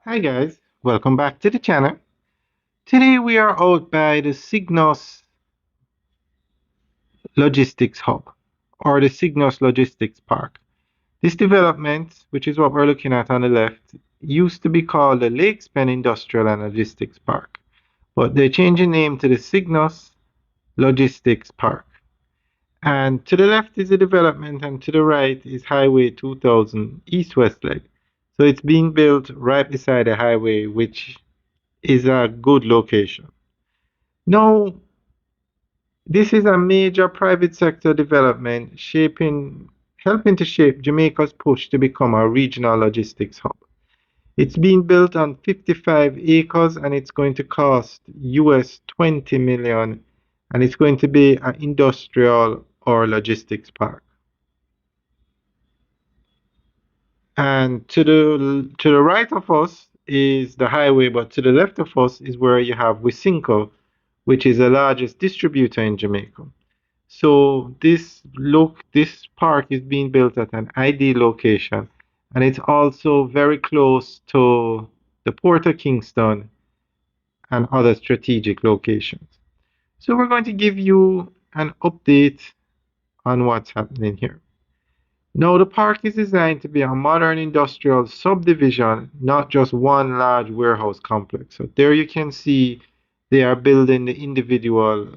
Hi guys, welcome back to the channel. Today we are out by the Syngus Logistics Hub or the Syngus Logistics Park. This development, which is what we're looking at on the left, used to be called the Lakespen Industrial and Logistics Park, but they're changing name to the Syngus Logistics Park. And to the left is the development and to the right is Highway 2000 east-west leg. So it's being built right beside the highway, which is a good location. Now, this is a major private sector development helping to shape Jamaica's push to become a regional logistics hub. It's being built on 55 acres and it's going to cost US 20 million and it's going to be an industrial or logistics park. And to the right of us is the highway, but to the left of us is where you have Wysinco, which is the largest distributor in Jamaica. So this park is being built at an ideal location, and it's also very close to the Port of Kingston and other strategic locations. So we're going to give you an update on what's happening here. Now, the park is designed to be a modern industrial subdivision, not just one large warehouse complex. So there you can see they are building the individual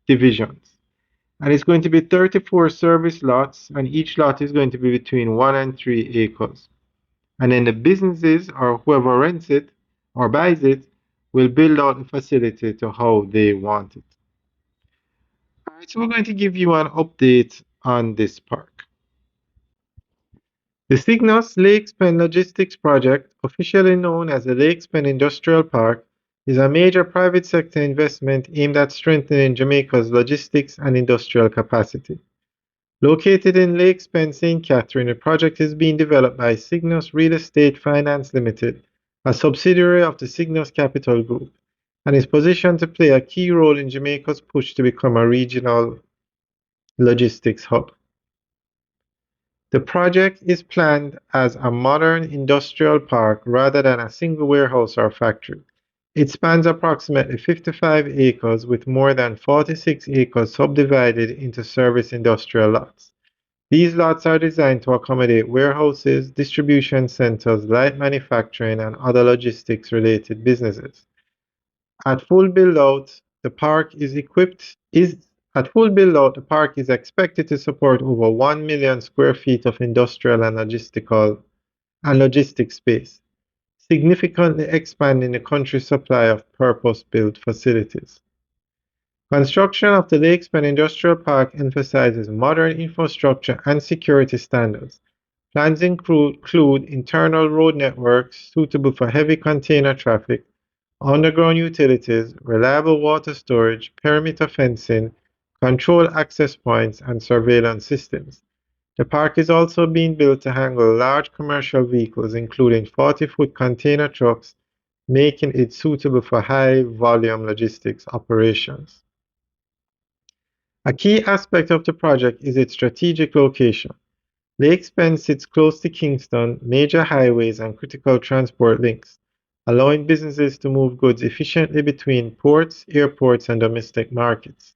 divisions. And it's going to be 34 service lots, and each lot is going to be between 1 and 3 acres. And then the businesses or whoever rents it or buys it will build out the facility to how they want it. All right, so we're going to give you an update on this park. The Syngus Lakespen Logistics Project, officially known as the Lakespen Industrial Park, is a major private sector investment aimed at strengthening Jamaica's logistics and industrial capacity. Located in Lakespen, St. Catherine, the project is being developed by Syngus Real Estate Finance Limited, a subsidiary of the Syngus Capital Group, and is positioned to play a key role in Jamaica's push to become a regional logistics hub. The project is planned as a modern industrial park rather than a single warehouse or factory. It spans approximately 55 acres with more than 46 acres subdivided into service industrial lots. These lots are designed to accommodate warehouses, distribution centers, light manufacturing, and other logistics-related businesses. At full build-out, the park is expected to support over 1 million square feet of industrial and logistics space, significantly expanding the country's supply of purpose-built facilities. Construction of the Lakespen Industrial Park emphasizes modern infrastructure and security standards. Plans include internal road networks suitable for heavy container traffic, underground utilities, reliable water storage, perimeter fencing, control access points, and surveillance systems. The park is also being built to handle large commercial vehicles, including 40-foot container trucks, making it suitable for high-volume logistics operations. A key aspect of the project is its strategic location. Lakespen sits close to Kingston, major highways, and critical transport links, allowing businesses to move goods efficiently between ports, airports, and domestic markets.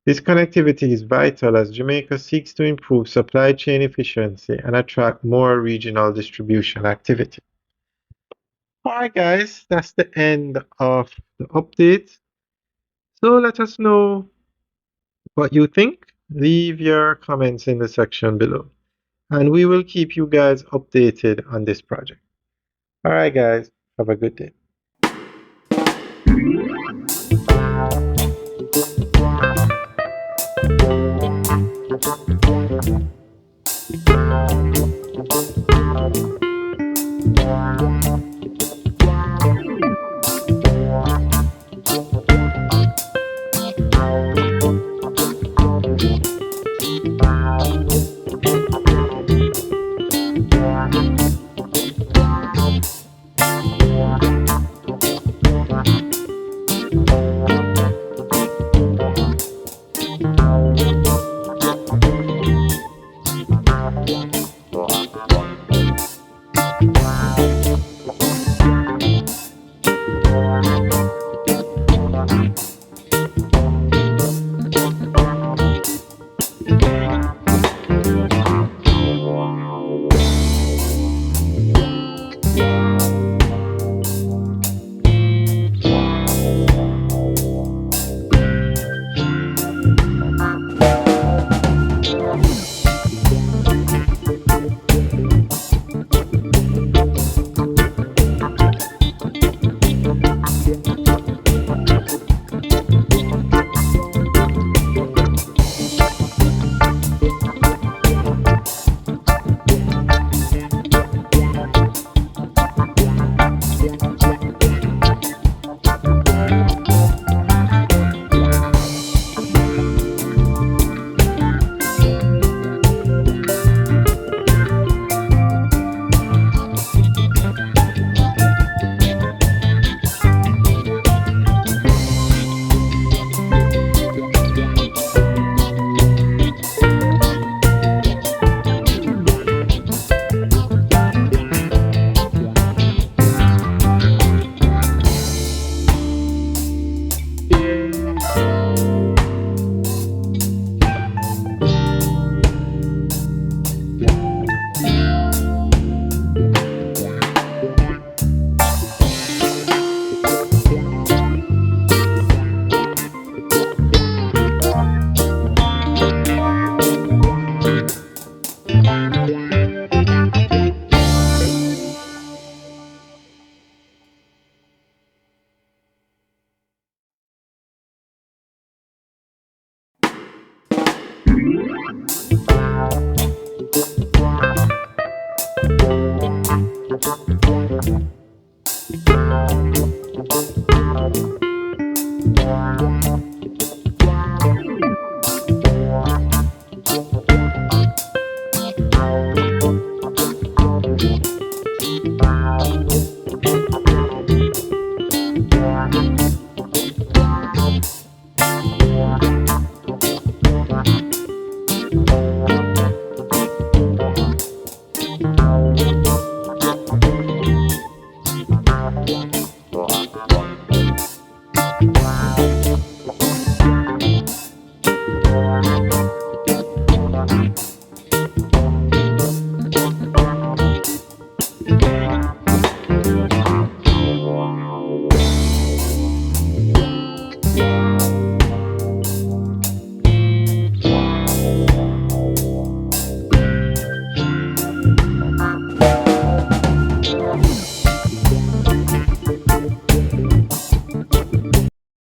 This connectivity is vital as Jamaica seeks to improve supply chain efficiency and attract more regional distribution activity. Alright guys, that's the end of the update. So let us know what you think. Leave your comments in the section below. And we will keep you guys updated on this project. Alright guys, have a good day.